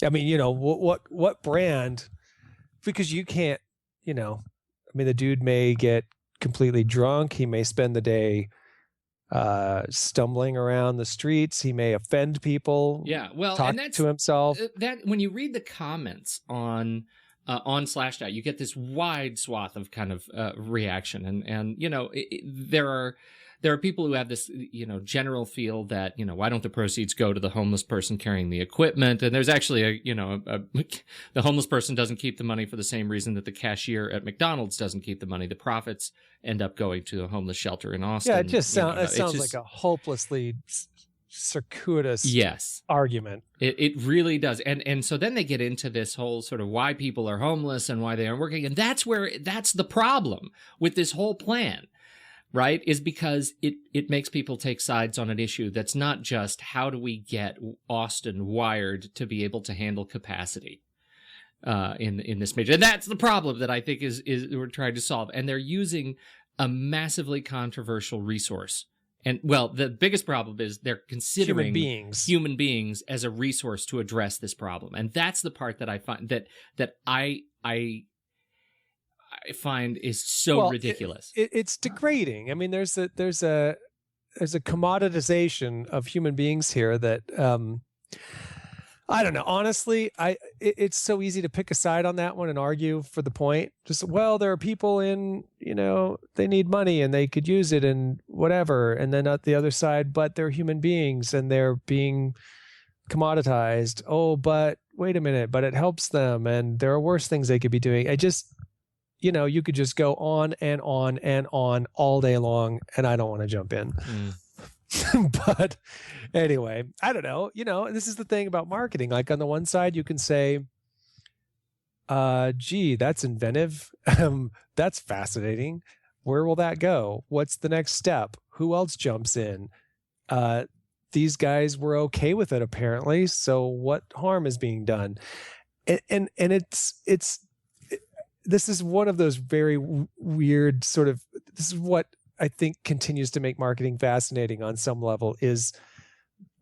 I mean, what brand, because you can't, the dude may get completely drunk. He may spend the day, stumbling around the streets. He may offend people. Yeah, well, talk and that's to himself. That when you read the comments on Slashdot, you get this wide swath of kind of reaction, and you know, there are people who have this, you know, general feel that, you know, why don't the proceeds go to the homeless person carrying the equipment? And there's actually the homeless person doesn't keep the money for the same reason that the cashier at McDonald's doesn't keep the money. The profits end up going to a homeless shelter in Austin. Yeah, it just sounds like a hopelessly circuitous argument. It really does. And so then they get into this whole sort of why people are homeless and why they aren't working. And that's the problem with this whole plan. Right, is because it makes people take sides on an issue that's not just how do we get Austin wired to be able to handle capacity in this major. And that's the problem that I think is we're trying to solve. And they're using a massively controversial resource. And well, the biggest problem is they're considering human beings as a resource to address this problem. And that's the part that I find that I find is so ridiculous. It's degrading. I mean, there's a commoditization of human beings here that I don't know. Honestly, it's so easy to pick a side on that one and argue for the point. Just, well, there are people in, you know, they need money and they could use it and whatever. And then at the other side, but they're human beings and they're being commoditized. Oh, but wait a minute, but it helps them and there are worse things they could be doing. You know, you could just go on and on and on all day long, and I don't want to jump in. But anyway, I don't know. You know, this is the thing about marketing. Like on the one side, you can say, gee, that's inventive. That's fascinating. Where will that go? What's the next step? Who else jumps in? These guys were okay with it, apparently. So what harm is being done? And this is one of those very weird sort of, this is what I think continues to make marketing fascinating on some level, is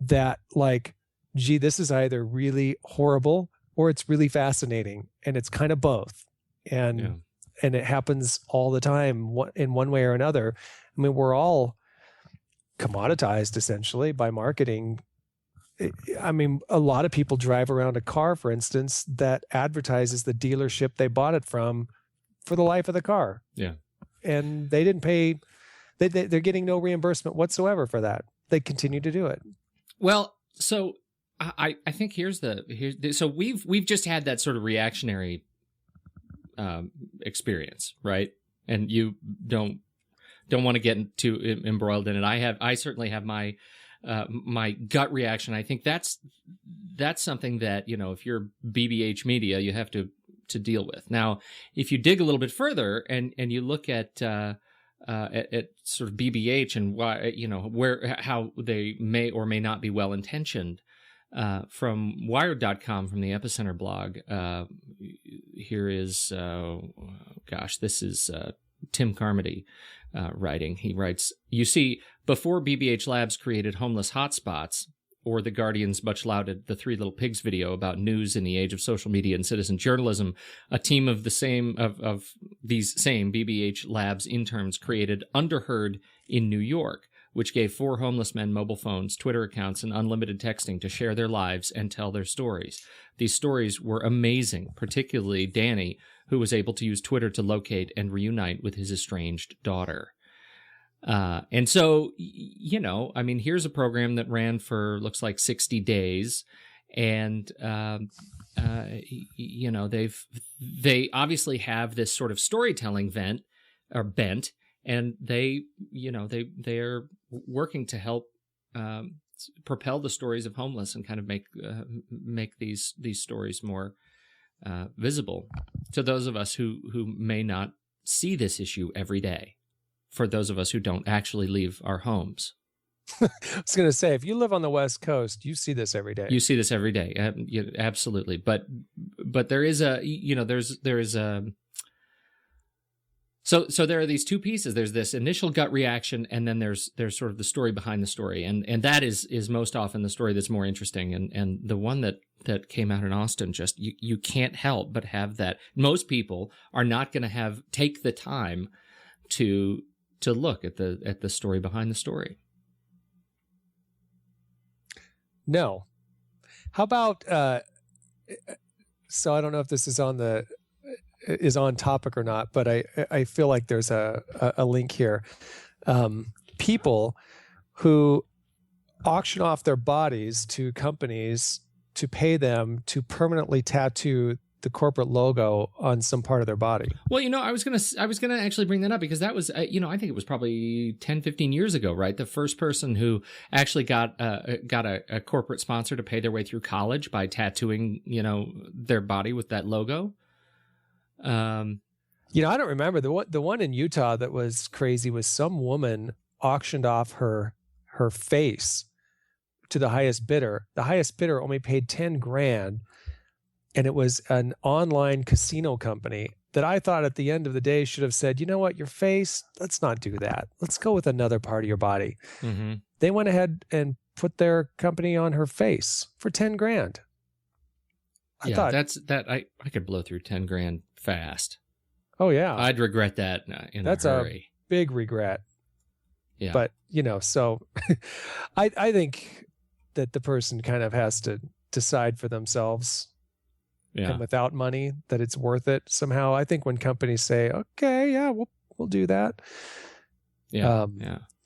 that like, gee, this is either really horrible or it's really fascinating, and it's kind of both. And it happens all the time in one way or another. I mean, we're all commoditized essentially by marketing. I mean, a lot of people drive around a car, for instance, that advertises the dealership they bought it from for the life of the car. Yeah. And they didn't pay, they're getting no reimbursement whatsoever for that. They continue to do it. Well, so I think here's so we've just had that sort of reactionary experience, right? And you don't want to get too embroiled in it. I certainly have my gut reaction. I think that's something that, you know, if you're BBH Media, you have to deal with. Now, if you dig a little bit further and you look at sort of BBH and why, you know, how they may or may not be well intentioned, from Wired.com, from the Epicenter blog, here is this is Tim Carmody writing. He writes, "You see, before BBH Labs created homeless hotspots, or The Guardian's much lauded The Three Little Pigs video about news in the age of social media and citizen journalism, a team of these same BBH Labs interns created Underheard in New York, which gave 4 homeless men mobile phones, Twitter accounts, and unlimited texting to share their lives and tell their stories. These stories were amazing, particularly Dane, who was able to use Twitter to locate and reunite with his estranged daughter." And so, you know, I mean, here's a program that ran for, looks like 60 days. And, you know, they obviously have this sort of storytelling bent, and they are working to help, propel the stories of homeless and kind of make these stories more, visible to those of us who may not see this issue every day. For those of us who don't actually leave our homes. I was going to say, if you live on the West Coast, you see this every day. You see this every day. Absolutely. But there is a, you know, there is a, so there are these two pieces. There's this initial gut reaction, and then there's sort of the story behind the story. And that is most often the story that's more interesting. And the one that came out in Austin, just, you can't help but have that. Most people are not going to take the time to look at the story behind the story. No. How about so I don't know if this is on topic or not, but I feel like there's a link here. People who auction off their bodies to companies to pay them to permanently tattoo the corporate logo on some part of their body. Well, I was going to actually bring that up because that was, I think it was probably 10, 15 years ago, right? The first person who actually got a corporate sponsor to pay their way through college by tattooing, their body with that logo. I don't remember the one in Utah that was crazy was some woman auctioned off her face to the highest bidder. The highest bidder only paid $10,000. And it was an online casino company that I thought at the end of the day should have said, you know what, your face, let's not do that. Let's go with another part of your body. Mm-hmm. They went ahead and put their company on her face for $10,000. I thought I could blow through $10,000 fast. Oh yeah. I'd regret that in a hurry. A big regret. Yeah. But, so I think that the person kind of has to decide for themselves. Yeah. And without money, that it's worth it somehow. I think when companies say, okay, yeah, we'll do that. Yeah.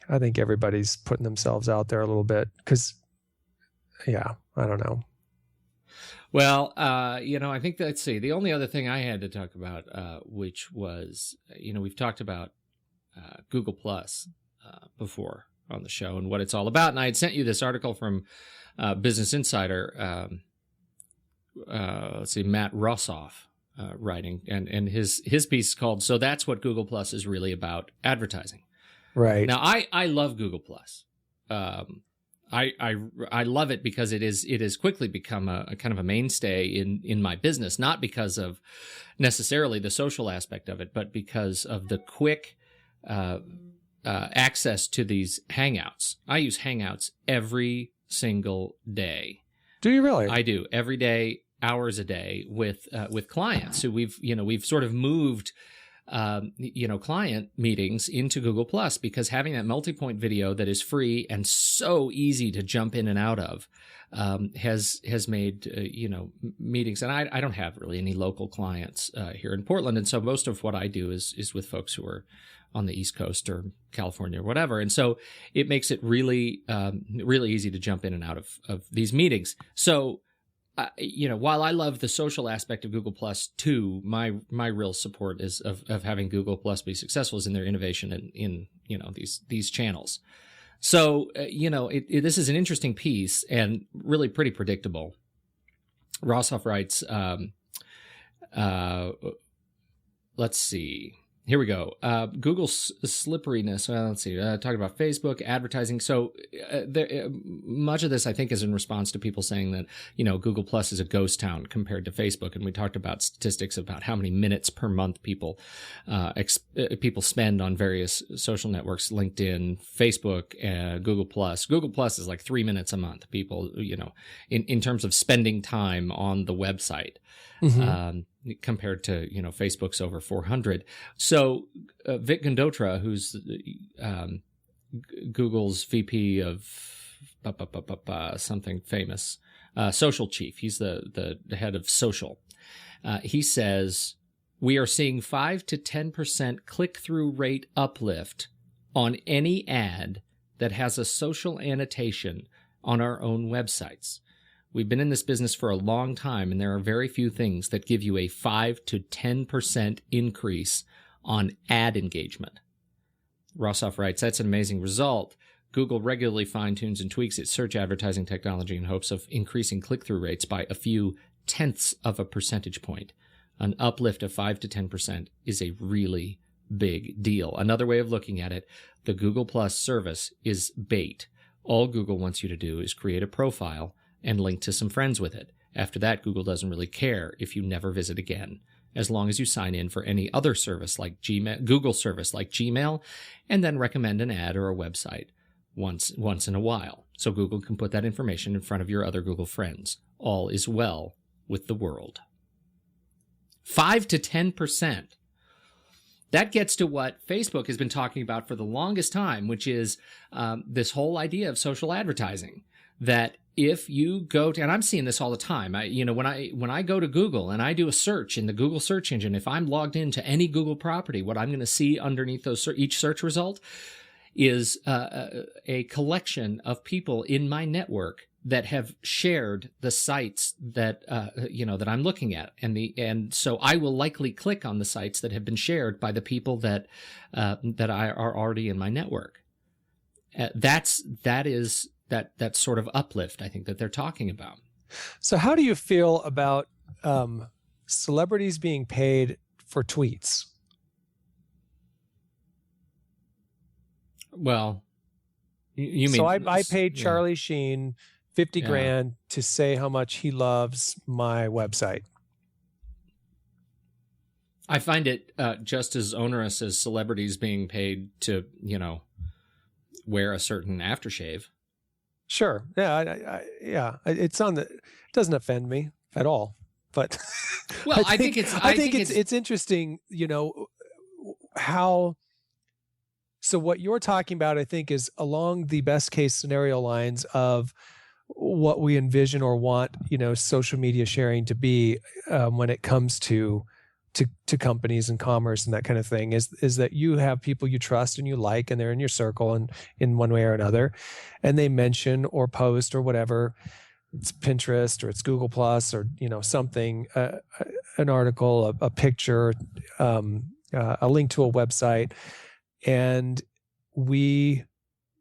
I think everybody's putting themselves out there a little bit because, I don't know. Well, I think let's see. The only other thing I had to talk about, which was, we've talked about Google Plus before on the show and what it's all about. And I had sent you this article from Business Insider. Let's see, Matt Rossoff writing, and his piece is called "So That's What Google Plus Is Really About: Advertising." Right. Now, I love Google Plus. I love it because it has quickly become a kind of a mainstay in my business, not because of necessarily the social aspect of it, but because of the quick access to these Hangouts. I use Hangouts every single day. Do you really? I do every day, hours a day with clients who we've sort of moved, client meetings into Google Plus because having that multi-point video that is free and so easy to jump in and out of has made meetings. And I don't have really any local clients here in Portland, and so most of what I do is with folks who are on the East Coast or California or whatever. And so it makes it really, really easy to jump in and out of these meetings. So, while I love the social aspect of Google Plus too, my real support is of having Google Plus be successful is in their innovation in these channels. So, this is an interesting piece and really pretty predictable. Rossoff writes, let's see. Here we go. Google's slipperiness. Let's see. Talking about Facebook advertising. So much of this, I think, is in response to people saying that, Google Plus is a ghost town compared to Facebook. And we talked about statistics about how many minutes per month people spend on various social networks, LinkedIn, Facebook, Google Plus. Google Plus is like 3 minutes a month. People, in terms of spending time on the website. Mm-hmm. Compared to, Facebook's over 400. So Vic Gundotra, who's Google's VP of something famous, social chief, he's the head of social. He says, we are seeing 5 to 10% click-through rate uplift on any ad that has a social annotation on our own websites. We've been in this business for a long time, and there are very few things that give you a 5 to 10% increase on ad engagement. Rossoff writes, that's an amazing result. Google regularly fine-tunes and tweaks its search advertising technology in hopes of increasing click-through rates by a few tenths of a percentage point. An uplift of 5 to 10% is a really big deal. Another way of looking at it, the Google Plus service is bait. All Google wants you to do is create a profile and link to some friends with it. After that, Google doesn't really care if you never visit again, as long as you sign in for any other service like Google service like Gmail, and then recommend an ad or a website once in a while, so Google can put that information in front of your other Google friends. All is well with the world. 5 to 10%. That gets to what Facebook has been talking about for the longest time, which is this whole idea of social advertising. That if you go to, and I'm seeing this all the time, when I go to Google and I do a search in the Google search engine, if I'm logged into any Google property, what I'm going to see underneath each search result is a collection of people in my network that have shared the sites that that I'm looking at, and so I will likely click on the sites that have been shared by the people that are already in my network. That sort of uplift, I think, that they're talking about. So how do you feel about celebrities being paid for tweets? Well, you mean... So I paid Charlie Sheen $50,000 to say how much he loves my website. I find it just as onerous as celebrities being paid to, wear a certain aftershave. Sure. Yeah. It doesn't offend me at all, but well, I think it's interesting, how, so what you're talking about, I think, is along the best case scenario lines of what we envision or want, social media sharing to be when it comes to companies and commerce and that kind of thing, is that you have people you trust and you like, and they're in your circle and in one way or another, and they mention or post or whatever, it's Pinterest or it's Google Plus or, something, an article, a picture, a link to a website. And we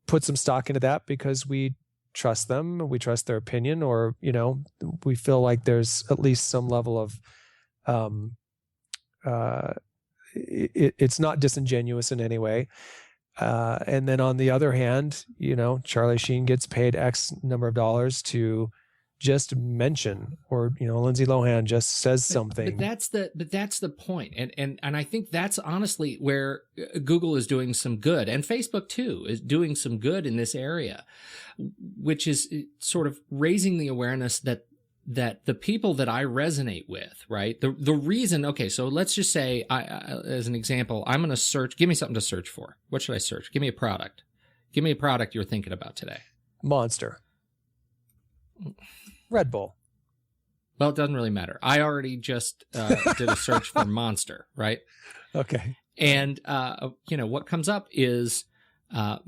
put some stock into that because we trust them, we trust their opinion, or, we feel like there's at least some level of, it's not disingenuous in any way. And then on the other hand, Charlie Sheen gets paid X number of dollars to just mention, or, Lindsay Lohan just says something. But that's the point. And I think that's honestly where Google is doing some good, and Facebook too is doing some good in this area, which is sort of raising the awareness that the people that I resonate with, right? The reason, okay, so let's just say, as an example, I'm going to search, give me something to search for. What should I search? Give me a product. Give me a product you're thinking about today. Monster. Red Bull. Well, it doesn't really matter. I already just did a search for Monster, right? Okay. And, what comes up is, there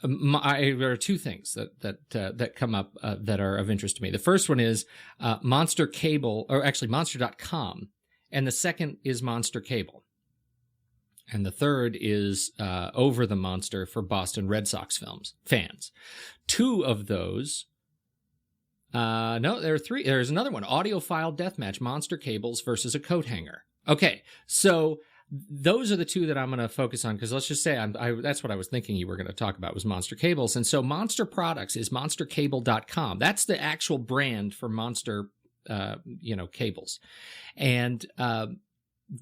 are two things that come up that are of interest to me. The first one is Monster Cable, or actually Monster.com, and the second is Monster Cable. And the third is Over the Monster for Boston Red Sox fans. Two of those... no, there are three. There's another one. Audiophile Deathmatch, Monster Cables versus a Coat Hanger. Okay, so those are the two that I'm going to focus on, because let's just say that's what I was thinking you were going to talk about, was Monster Cables. And so Monster Products is monstercable.com. That's the actual brand for Monster, cables. And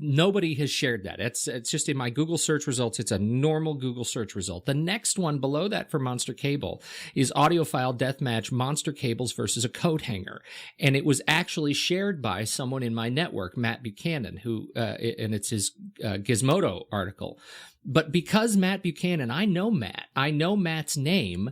nobody has shared that. It's just in my Google search results. It's a normal Google search result. The next one below that for Monster Cable is Audiophile Deathmatch, Monster Cables versus a Coat Hanger. And it was actually shared by someone in my network, Matt Buchanan, who, and it's his Gizmodo article. But because Matt Buchanan, I know Matt's name,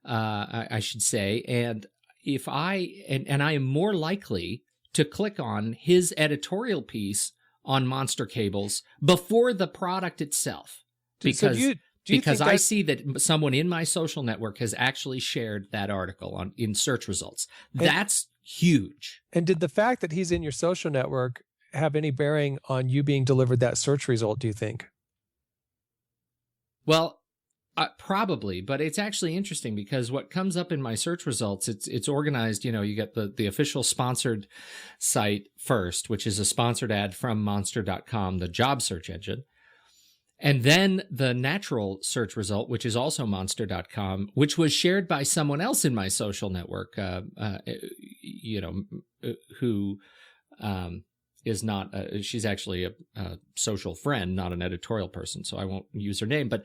I should say, and if I am more likely to click on his editorial piece on Monster Cables before the product itself, because I see that someone in my social network has actually shared that article in search results. That's huge. And did the fact that he's in your social network have any bearing on you being delivered that search result, do you think? Well, probably, but it's actually interesting because what comes up in my search results, it's organized, you get the official sponsored site first, which is a sponsored ad from monster.com, the job search engine. And then the natural search result, which is also monster.com, which was shared by someone else in my social network, who is not, she's actually a social friend, not an editorial person, so I won't use her name. But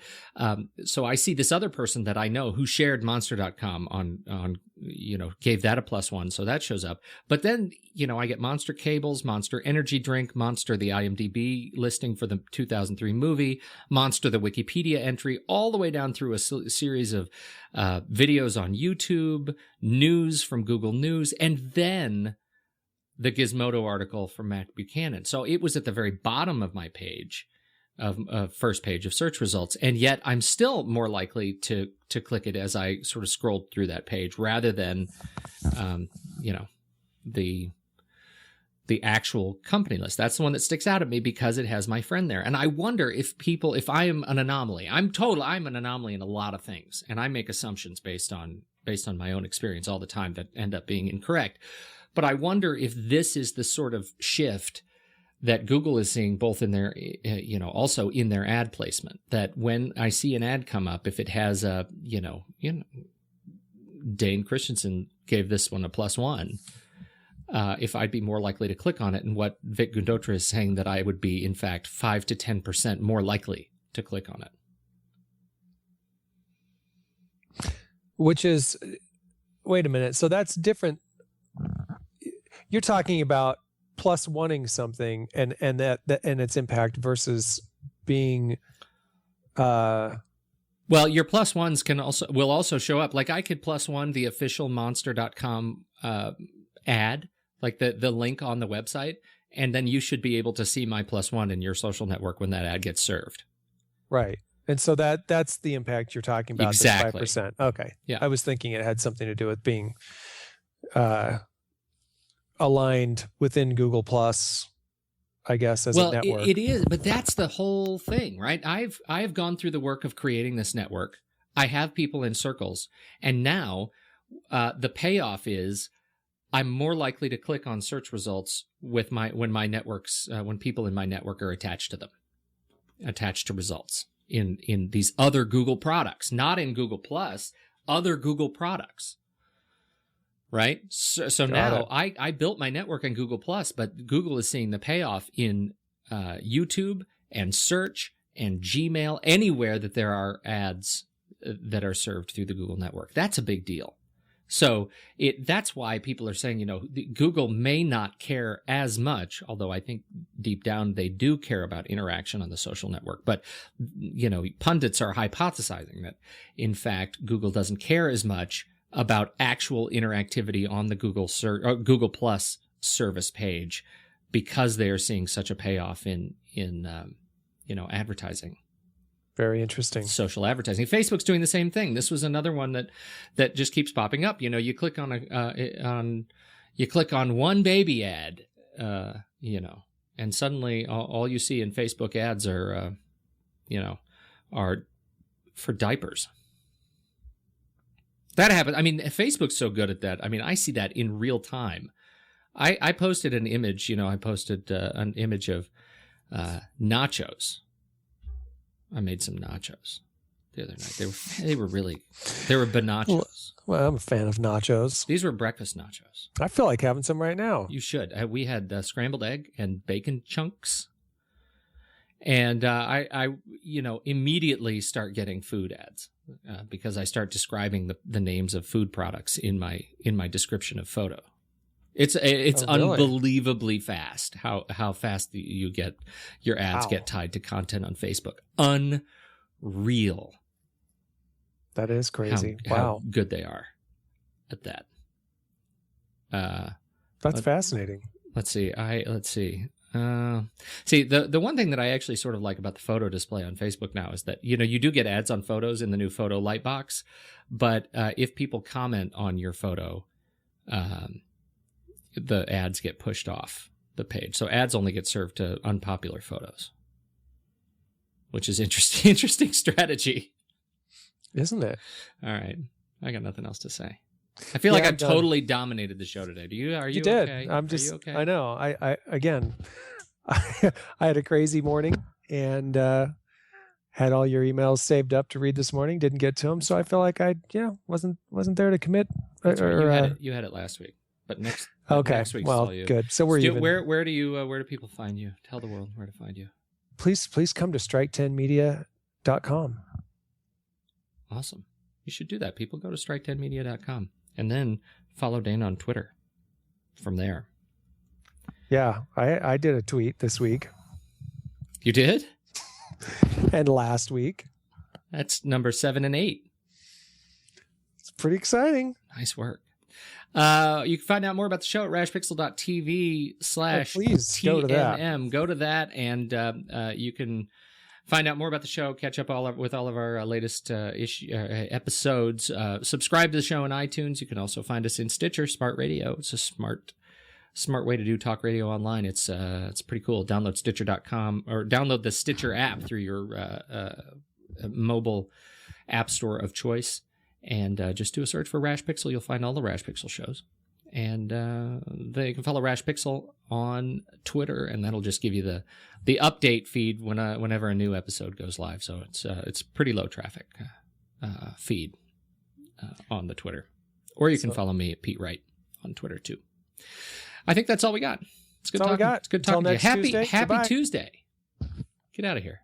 so I see this other person that I know who shared monster.com on gave that a +1, so that shows up. But then, I get Monster Cables, Monster Energy Drink, Monster the IMDb listing for the 2003 movie, Monster the Wikipedia entry, all the way down through a series of videos on YouTube, news from Google News, and then the Gizmodo article from Matt Buchanan. So it was at the very bottom of my page, of first page of search results, and yet I'm still more likely to click it as I sort of scrolled through that page rather than the actual company list. That's the one that sticks out at me because it has my friend there. And I wonder if I am an anomaly. I'm an anomaly in a lot of things, and I make assumptions based on my own experience all the time that end up being incorrect. But I wonder if this is the sort of shift that Google is seeing both in their, also in their ad placement, that when I see an ad come up, if it has a, Dane Christensen gave this one a +1, if I'd be more likely to click on it, and what Vic Gundotra is saying that I would be, in fact, 5 to 10% more likely to click on it. Which is, wait a minute, so that's different. You're talking about +1ing something and its impact versus being well, your +1s will also show up. Like I could +1 the official monster.com ad, like the link on the website, and then you should be able to see my +1 in your social network when that ad gets served. Right. And so that's the impact you're talking about. Exactly. 5%. Okay. Yeah. I was thinking it had something to do with being aligned within Google Plus, I guess, as a network. It is, but that's the whole thing, right? I've gone through the work of creating this network. I have people in circles, and now the payoff is I'm more likely to click on search results when people in my network are attached to results in these other Google products, not in Google Plus, other Google products. Right? So now I built my network on Google Plus, but Google is seeing the payoff in YouTube and search and Gmail, anywhere that there are ads that are served through the Google network. That's a big deal. So that's why people are saying, Google may not care as much, although I think deep down they do care about interaction on the social network. But, pundits are hypothesizing that, in fact, Google doesn't care as much about actual interactivity on the Google Plus service page because they are seeing such a payoff in advertising. Very interesting. Social advertising. Facebook's doing the same thing. This was another one that just keeps popping up. You click on one baby ad, and suddenly all you see in Facebook ads are for diapers. That happens. I mean, Facebook's so good at that. I mean, I see that in real time. I posted an image, an image of nachos. I made some nachos the other night. They were bonachos. Well, I'm a fan of nachos. These were breakfast nachos. I feel like having some right now. You should. We had scrambled egg and bacon chunks. And I immediately start getting food ads because I start describing the names of food products in my description of photo. It's really? Unbelievably fast how fast you get your ads get tied to content on Facebook. Unreal. That is crazy. How good they are at that. That's fascinating. Let's see. The one thing that I actually sort of like about the photo display on Facebook now is that, you do get ads on photos in the new photo lightbox, but if people comment on your photo, the ads get pushed off the page. So ads only get served to unpopular photos, which is interesting strategy. Isn't it? All right. I got nothing else to say. I feel like I've totally dominated the show today. Are you did. Okay? I'm just, Are you okay? I know. I had a crazy morning and had all your emails saved up to read this morning. Didn't get to them. So I feel like I wasn't there to commit. Right. You had it last week, but next week's all you. Good. So we're even. Where do people find you? Tell the world where to find you. Please come to strike10media.com. Awesome. You should do that. People go to strike10media.com. And then follow Dane on Twitter from there. Yeah, I did a tweet this week. You did? And last week. That's number 7 and 8. It's pretty exciting. Nice work. You can find out more about the show at rashpixel.tv/TNM. Please go to that. Go to that, and you can find out more about the show, catch up with all of our latest episodes. Subscribe to the show on iTunes. You can also find us in Stitcher, Smart Radio. It's a smart way to do talk radio online. It's pretty cool. Download Stitcher.com or download the Stitcher app through your mobile app store of choice. And just do a search for Rash Pixel. You'll find all the Rash Pixel shows. And they can follow Rash Pixel on Twitter, and that'll just give you the update feed whenever a new episode goes live. So it's pretty low traffic feed on the Twitter. Or you can follow me at Pete Wright on Twitter too. I think that's all we got. It's good talking. It's good talking to you. Happy Tuesday. Get out of here.